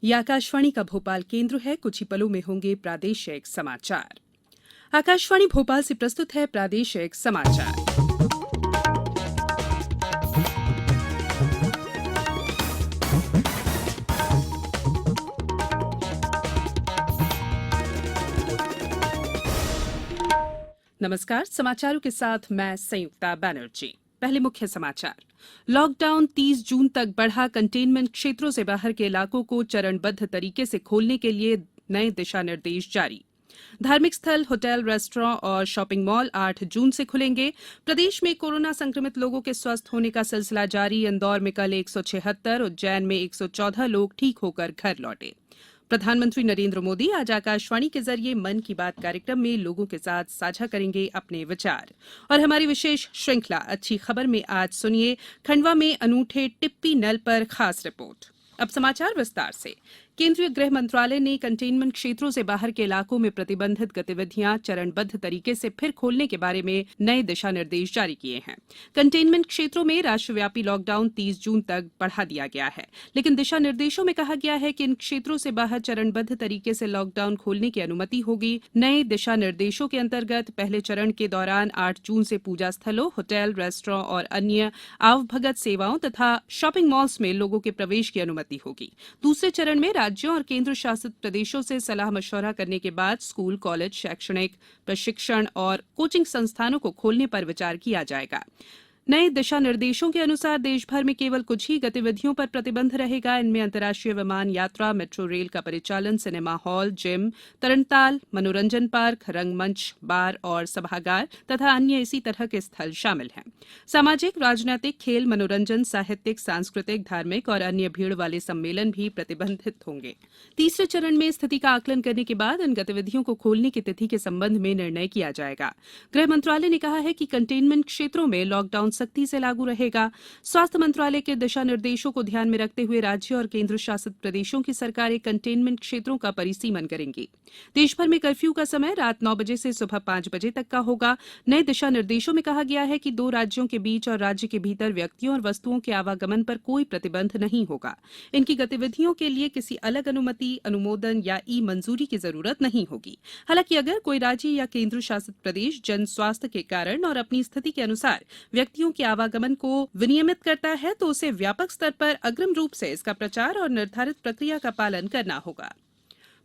ये आकाशवाणी का भोपाल केंद्र है। कुछ ही पलों में होंगे प्रादेशिक समाचार। आकाशवाणी भोपाल से प्रस्तुत है प्रादेशिक समाचार। नमस्कार, समाचारों के साथ मैं संयुक्ता बनर्जी। पहले मुख्य समाचार। लॉकडाउन 30 जून तक बढ़ा। कंटेनमेंट क्षेत्रों से बाहर के इलाकों को चरणबद्ध तरीके से खोलने के लिए नए दिशा निर्देश जारी। धार्मिक स्थल, होटल, रेस्टोरेंट और शॉपिंग मॉल 8 जून से खुलेंगे। प्रदेश में कोरोना संक्रमित लोगों के स्वस्थ होने का सिलसिला जारी। इंदौर में कल 176, उज्जैन में 114 लोग ठीक होकर घर लौटे। प्रधानमंत्री नरेंद्र मोदी आज आकाशवाणी के जरिए मन की बात कार्यक्रम में लोगों के साथ साझा करेंगे अपने विचार। और हमारी विशेष श्रृंखला अच्छी खबर में आज सुनिए खंडवा में अनूठे टिप्पी नल पर खास रिपोर्ट। अब समाचार विस्तार से। केंद्रीय गृह मंत्रालय ने कंटेनमेंट क्षेत्रों से बाहर के इलाकों में प्रतिबंधित गतिविधियां चरणबद्ध तरीके से फिर खोलने के बारे में नए दिशा निर्देश जारी किए हैं। कंटेनमेंट क्षेत्रों में राष्ट्रव्यापी लॉकडाउन 30 जून तक बढ़ा दिया गया है, लेकिन दिशा निर्देशों में कहा गया है कि इन क्षेत्रों से बाहर चरणबद्ध तरीके से लॉकडाउन खोलने की अनुमति होगी। नए दिशा निर्देशों के अंतर्गत पहले चरण के दौरान 8 जून से पूजा स्थलों, होटल, रेस्टोरेंट और अन्य आवभगत सेवाओं तथा शॉपिंग मॉल्स में लोगों के प्रवेश की अनुमति होगी। दूसरे चरण में राज्यों और केंद्र शासित प्रदेशों से सलाह मशवरा करने के बाद स्कूल, कॉलेज, शैक्षणिक प्रशिक्षण और कोचिंग संस्थानों को खोलने पर विचार किया जाएगा। नए दिशा निर्देशों के अनुसार देश भर में केवल कुछ ही गतिविधियों पर प्रतिबंध रहेगा। इनमें अंतर्राष्ट्रीय विमान यात्रा, मेट्रो रेल का परिचालन, सिनेमा हॉल, जिम, तरणताल, मनोरंजन पार्क, रंगमंच, बार और सभागार तथा अन्य इसी तरह के स्थल शामिल हैं। सामाजिक, राजनीतिक, खेल, मनोरंजन, साहित्यिक, सांस्कृतिक, धार्मिक और अन्य भीड़ वाले सम्मेलन भी प्रतिबंधित होंगे। तीसरे चरण में स्थिति का आकलन करने के बाद इन गतिविधियों को खोलने की तिथि के संबंध में निर्णय किया जाएगा। गृह मंत्रालय ने कहा है कि कंटेनमेंट क्षेत्रों में लॉकडाउन सख्ती से लागू रहेगा। स्वास्थ्य मंत्रालय के दिशा निर्देशों को ध्यान में रखते हुए राज्य और केंद्र शासित प्रदेशों की सरकारें कंटेनमेंट क्षेत्रों का परिसीमन करेंगी। देश भर में कर्फ्यू का समय रात 9 बजे से सुबह 5 बजे तक का होगा। नए दिशा निर्देशों में कहा गया है कि 2 राज्यों के बीच और राज्य के भीतर व्यक्तियों और वस्तुओं के आवागमन पर कोई प्रतिबंध नहीं होगा। इनकी गतिविधियों के लिए किसी अलग अनुमति, अनुमोदन या ई मंजूरी की जरूरत नहीं होगी। हालांकि अगर कोई राज्य या केंद्र शासित प्रदेश जन स्वास्थ्य के कारण और अपनी स्थिति के अनुसार व्यक्तियों के आवागमन को विनियमित करता है तो उसे व्यापक स्तर पर अग्रिम रूप से इसका प्रचार और निर्धारित प्रक्रिया का पालन करना होगा।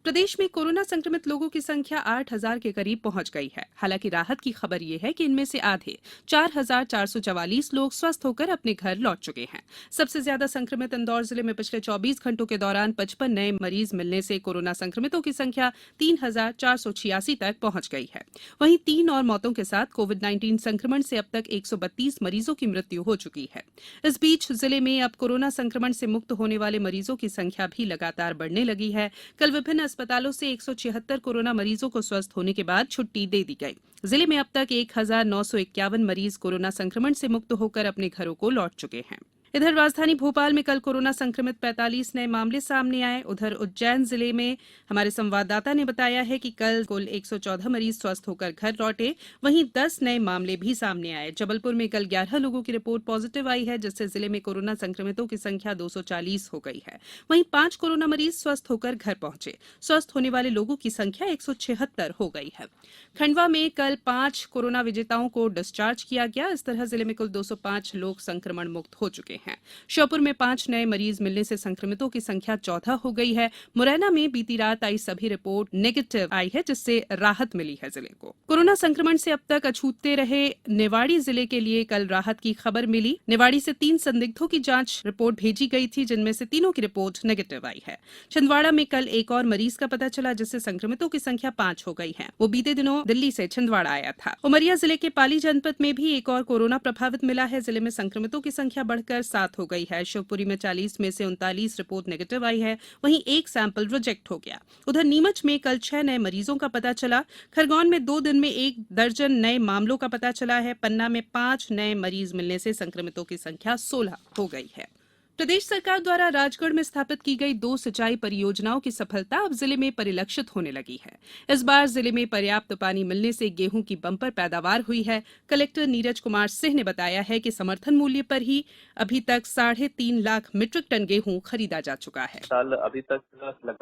प्रदेश में कोरोना संक्रमित लोगों की संख्या 8,000 के करीब पहुंच गई है। हालांकि राहत की खबर यह है कि इनमें से आधे 4,444 लोग स्वस्थ होकर अपने घर लौट चुके हैं। सबसे ज्यादा संक्रमित इंदौर जिले में पिछले 24 घंटों के दौरान 55 नए मरीज मिलने से कोरोना संक्रमितों की संख्या 3,486 तक पहुंच गई है। वहीं 3 और मौतों के साथ कोविड-19 संक्रमण से अब तक 132 मरीजों की मृत्यु हो चुकी है। इस बीच जिले में अब कोरोना संक्रमण से मुक्त होने वाले मरीजों की संख्या भी लगातार बढ़ने लगी है। कल विभिन्न अस्पतालों से 176 कोरोना मरीजों को स्वस्थ होने के बाद छुट्टी दे दी गई। जिले में अब तक 1,951 मरीज कोरोना संक्रमण से मुक्त होकर अपने घरों को लौट चुके हैं। इधर राजधानी भोपाल में कल कोरोना संक्रमित 45 नए मामले सामने आए। उधर उज्जैन जिले में हमारे संवाददाता ने बताया है कि कल कुल 114 मरीज स्वस्थ होकर घर लौटे। वहीं 10 नए मामले भी सामने आए। जबलपुर में कल 11 लोगों की रिपोर्ट पॉजिटिव आई है, जिससे जिले में कोरोना संक्रमितों की संख्या 240 हो गई है। वहीं 5 कोरोना मरीज स्वस्थ होकर घर पहुंचे। स्वस्थ होने वाले लोगों की संख्या 176 हो गई है। खंडवा में कल 5 कोरोना विजेताओं को डिस्चार्ज किया गया। इस तरह जिले में कुल 205 लोग संक्रमण मुक्त हो चुके हैं। श्योपुर में 5 नए मरीज मिलने से संक्रमितों की संख्या 14 हो गई है। मुरैना में बीती रात आई सभी रिपोर्ट नेगेटिव आई है, जिससे राहत मिली है जिले को। कोरोना संक्रमण से अब तक अछूतते रहे निवाड़ी जिले के लिए कल राहत की खबर मिली। निवाड़ी से 3 संदिग्धों की जांच रिपोर्ट भेजी गई थी, जिनमें से तीनों की रिपोर्ट नेगेटिव आई है। छिंदवाड़ा में कल एक और मरीज का पता चला, जिससे संक्रमितों की संख्या 5 हो गई है। वो बीते दिनों दिल्ली से छिंदवाड़ा आया था। उमरिया जिले के पाली जनपद में भी एक और कोरोना प्रभावित मिला है। जिले में संक्रमितों की संख्या बढ़कर 7 हो गई है। शिवपुरी में 40 में से 39 रिपोर्ट नेगेटिव आई है। वहीं एक सैंपल रिजेक्ट हो गया। उधर नीमच में कल 6 नए मरीजों का पता चला। खरगोन में 2 दिन में 1 दर्जन नए मामलों का पता चला है। पन्ना में 5 नए मरीज मिलने से संक्रमितों की संख्या 16 हो गई है। प्रदेश सरकार द्वारा राजगढ़ में स्थापित की गई 2 सिंचाई परियोजनाओं की सफलता अब जिले में परिलक्षित होने लगी है। इस बार जिले में पर्याप्त पानी मिलने से गेहूं की बंपर पैदावार हुई है। कलेक्टर नीरज कुमार सिंह ने बताया है कि समर्थन मूल्य पर ही अभी तक 3.5 लाख मीट्रिक टन गेहूं खरीदा जा चुका है। साल अभी तक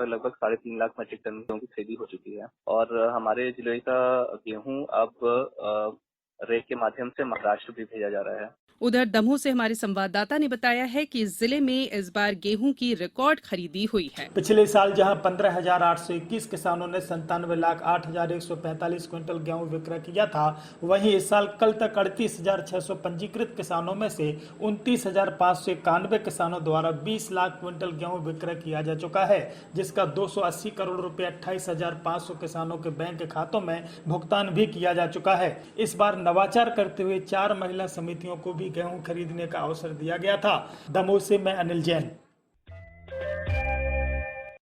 लगभग 3.5 लाख मीट्रिक टन गेहूं की खरीदी हो चुकी है और हमारे जिले का गेहूं अब रेक के माध्यम से महाराष्ट्र भी भेजा जा रहा है। उधर दमोह से हमारे संवाददाता ने बताया है कि जिले में इस बार गेहूं की रिकॉर्ड खरीदी हुई है। पिछले साल जहां 15,821 किसानों ने 97,08,145 क्विंटल गेहूं विक्रय किया था, वहीं इस साल कल तक 38,600 पंजीकृत किसानों में से 29,591 किसानों द्वारा 20 लाख क्विंटल गेहूं विक्रय किया जा चुका है, जिसका 280 करोड़ रुपए 28,500 किसानों के बैंक खातों में भुगतान भी किया जा चुका है। इस बार नवाचार करते हुए 4 महिला समितियों को भी गेहूं खरीदने का अवसर दिया गया था। दमोह से मैं अनिल जैन।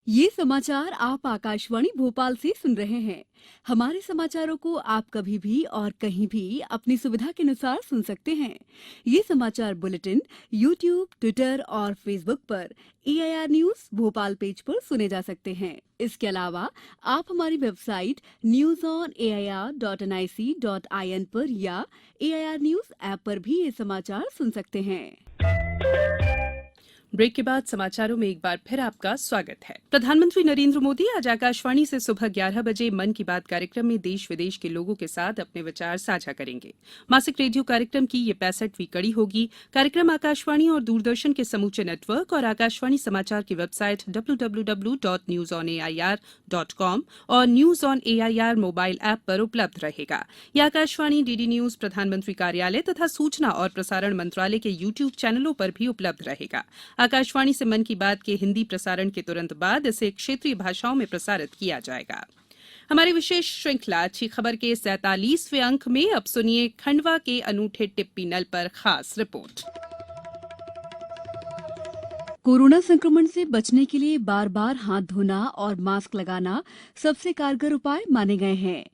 ये समाचार आप आकाशवाणी भोपाल से सुन रहे हैं। हमारे समाचारों को आप कभी भी और कहीं भी अपनी सुविधा के अनुसार सुन सकते हैं। ये समाचार बुलेटिन YouTube, ट्विटर और फेसबुक पर AIR न्यूज भोपाल पेज पर सुने जा सकते हैं। इसके अलावा आप हमारी वेबसाइट newsonair.nic.in पर या AIR न्यूज ऐप पर भी ये समाचार सुन सकते हैं। ब्रेक के बाद समाचारों में एक बार फिर आपका स्वागत है। प्रधानमंत्री नरेंद्र मोदी आज आकाशवाणी से सुबह 11 बजे मन की बात कार्यक्रम में देश विदेश के लोगों के साथ अपने विचार साझा करेंगे। मासिक रेडियो कार्यक्रम की ये 65वीं कड़ी होगी। कार्यक्रम आकाशवाणी और दूरदर्शन के समूचे नेटवर्क और आकाशवाणी समाचार की वेबसाइट www.newsonair.com और news on AIR mobile app पर उपलब्ध रहेगा। यह आकाशवाणी, DD न्यूज, प्रधानमंत्री कार्यालय तथा सूचना और प्रसारण मंत्रालय के YouTube चैनलों पर भी उपलब्ध रहेगा। आकाशवाणी से मन की बात के हिंदी प्रसारण के तुरंत बाद इसे क्षेत्रीय भाषाओं में प्रसारित किया जाएगा। हमारी विशेष श्रृंखला अच्छी खबर के 47वें अंक में अब सुनिए खंडवा के अनूठे टिप्पी नल पर खास रिपोर्ट। कोरोना संक्रमण से बचने के लिए बार बार हाथ धोना और मास्क लगाना सबसे कारगर उपाय माने गए हैं।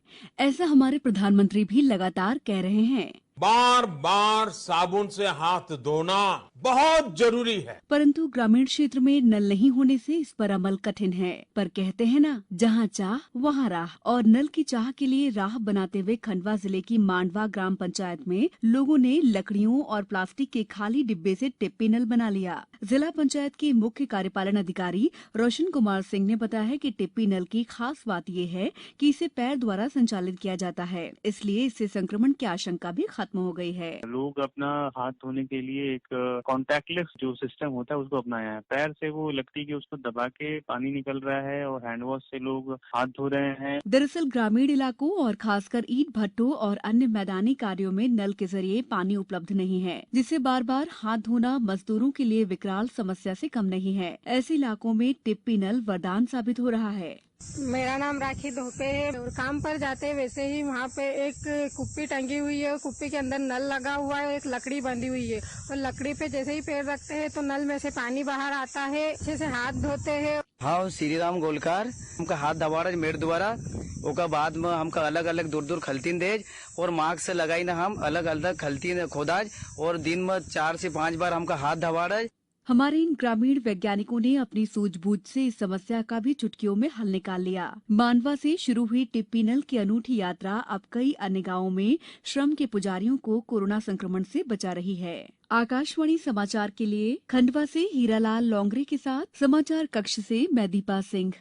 ऐसा हमारे प्रधानमंत्री भी लगातार कह रहे हैं। बार बार साबुन से हाथ धोना बहुत जरूरी है, परंतु ग्रामीण क्षेत्र में नल नहीं होने से इस पर अमल कठिन है। पर कहते हैं ना, जहाँ चाह वहाँ राह। और नल की चाह के लिए राह बनाते हुए खंडवा जिले की मांडवा ग्राम पंचायत में लोगों ने लकड़ियों और प्लास्टिक के खाली डिब्बे से टिप्पी नल बना लिया। जिला पंचायत के मुख्य कार्यपालन अधिकारी रोशन कुमार सिंह ने बताया कि टिप्पी नल की खास बात ये है कि इसे पैर द्वारा संचालित किया जाता है, इसलिए इससे संक्रमण की आशंका भी खत्म हो गई है। लोग अपना हाथ धोने के लिए एक कॉन्टैक्टलेस जो सिस्टम होता है उसको अपनाया है। पैर से वो लकड़ी के उसको दबा के पानी निकल रहा है और हैंड वॉश से लोग हाथ धो रहे हैं। दरअसल ग्रामीण इलाकों और खासकर ईंट भट्टों और अन्य मैदानी कार्यों में नल के जरिए पानी उपलब्ध नहीं है, जिससे बार बार हाथ धोना मजदूरों के लिए विकराल समस्या से कम नहीं है। ऐसे इलाकों में टिप्पी नल वरदान साबित हो रहा है। मेरा नाम राखी धोपे है और काम पर जाते हैं वैसे ही वहाँ पे एक कुप्पी टंगी हुई है और कुप्पी के अंदर नल लगा हुआ है, एक लकड़ी बंधी हुई है और लकड़ी पे जैसे ही पैर रखते हैं तो नल में से पानी बाहर आता है। अच्छे से हाथ धोते हैं। हाँ, श्री राम गोलकार हमका हाथ दबाड़ा मेरे द्वारा ओका बाद में हमका अलग अलग दूर दूर खलतीन देज और मास्क से लगाई ना हम अलग अलग खलतीन खोदाज और दिन में 4 से 5 बार हमका हाथ दबाड़ा। हमारे इन ग्रामीण वैज्ञानिकों ने अपनी सूझबूझ से इस समस्या का भी चुटकियों में हल निकाल लिया। मांडवा से शुरू हुई टिप्पी नल की अनूठी यात्रा अब कई अन्य गांवों में श्रम के पुजारियों को कोरोना संक्रमण से बचा रही है। आकाशवाणी समाचार के लिए खंडवा से हीरालाल लोंगरे के साथ समाचार कक्ष से मैं दीपा सिंह।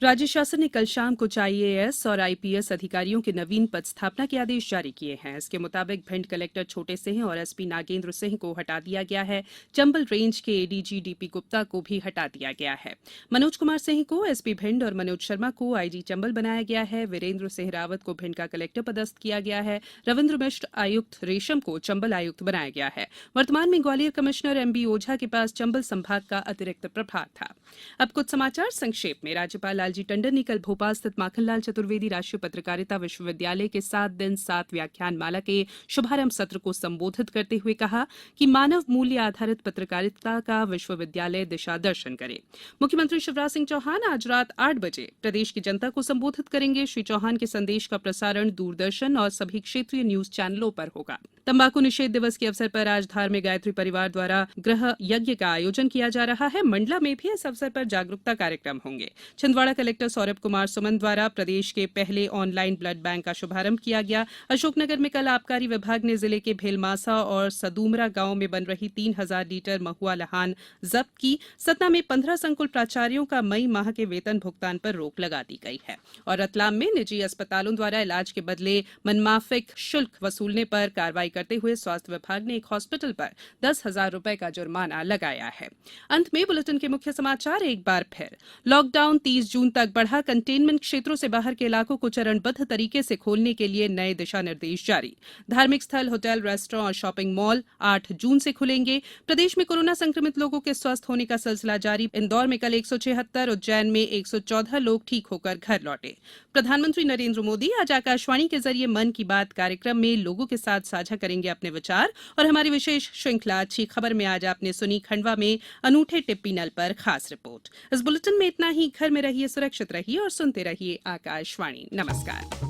राज्य शासन ने कल शाम कुछ IAS और IPS अधिकारियों के नवीन पद स्थापना के आदेश जारी किए हैं। इसके मुताबिक भिंड कलेक्टर छोटे सिंह और SP नागेंद्र सिंह को हटा दिया गया है। चंबल रेंज के ADG DP गुप्ता को भी हटा दिया गया है। मनोज कुमार सिंह को SP भिंड और मनोज शर्मा को IG चंबल बनाया गया है। वीरेंद्र सिंह रावत को भिंड का कलेक्टर पदस्थ किया गया है। रविन्द्र मिश्र आयुक्त रेशम को चंबल आयुक्त बनाया गया है। वर्तमान में ग्वालियर कमिश्नर MB ओझा के पास चंबल संभाग का अतिरिक्त प्रभार था। अब कुछ समाचार संक्षेप में। राज्यपाल लालजी टंडन ने कल भोपाल स्थित माखनलाल चतुर्वेदी राष्ट्रीय पत्रकारिता विश्वविद्यालय के 7 दिन 7 व्याख्यान माला के शुभारंभ सत्र को संबोधित करते हुए कहा कि मानव मूल्य आधारित पत्रकारिता का विश्वविद्यालय दिशा दर्शन करे। मुख्यमंत्री शिवराज सिंह चौहान आज रात 8 बजे प्रदेश की जनता को संबोधित करेंगे। श्री चौहान के संदेश का प्रसारण दूरदर्शन और सभी क्षेत्रीय न्यूज चैनलों पर होगा। तंबाकू निषेध दिवस के अवसर पर आज धार में गायत्री परिवार द्वारा गृह यज्ञ का आयोजन किया जा रहा है। मंडला में भी इस अवसर पर जागरूकता कार्यक्रम होंगे। छिंदवाड़ा कलेक्टर सौरभ कुमार सुमन द्वारा प्रदेश के पहले ऑनलाइन ब्लड बैंक का शुभारंभ किया गया। अशोकनगर में कल आबकारी विभाग ने जिले के भेलमासा और सदूमरा गांव में बन रही 3000 लीटर महुआ लहान जब्त की। सतना में 15 संकुल प्राचार्यों का मई माह के वेतन भुगतान पर रोक लगा दी गई है। और रतलाम में निजी अस्पतालों द्वारा इलाज के बदले मनमाफिक शुल्क वसूलने पर कार्रवाई करते हुए स्वास्थ्य विभाग ने एक हॉस्पिटल पर 10,000 रुपए का जुर्माना लगाया है। अंत में बुलेटिन के मुख्य समाचार एक बार फिर। लॉकडाउन 30 जून तक बढ़ा। कंटेनमेंट क्षेत्रों से बाहर के इलाकों को चरणबद्ध तरीके से खोलने के लिए नए दिशा निर्देश जारी। धार्मिक स्थल, होटल, रेस्टोरेंट और शॉपिंग मॉल 8 जून से खुलेंगे। प्रदेश में कोरोना संक्रमित लोगों के स्वस्थ होने का सिलसिला जारी। इंदौर में कल 176, उज्जैन में 114 लोग ठीक होकर घर लौटे। प्रधानमंत्री नरेंद्र मोदी आज आकाशवाणी के जरिए मन की बात कार्यक्रम में लोगों के साथ साझा करेंगे अपने विचार। और हमारी विशेष श्रृंखला अच्छी खबर में आज आपने सुनी खंडवा में अनूठे टिप्पी नल पर खास रिपोर्ट। इस बुलेटिन में इतना ही। घर में रहिए, सुरक्षित रहिए और सुनते रहिए आकाशवाणी। नमस्कार।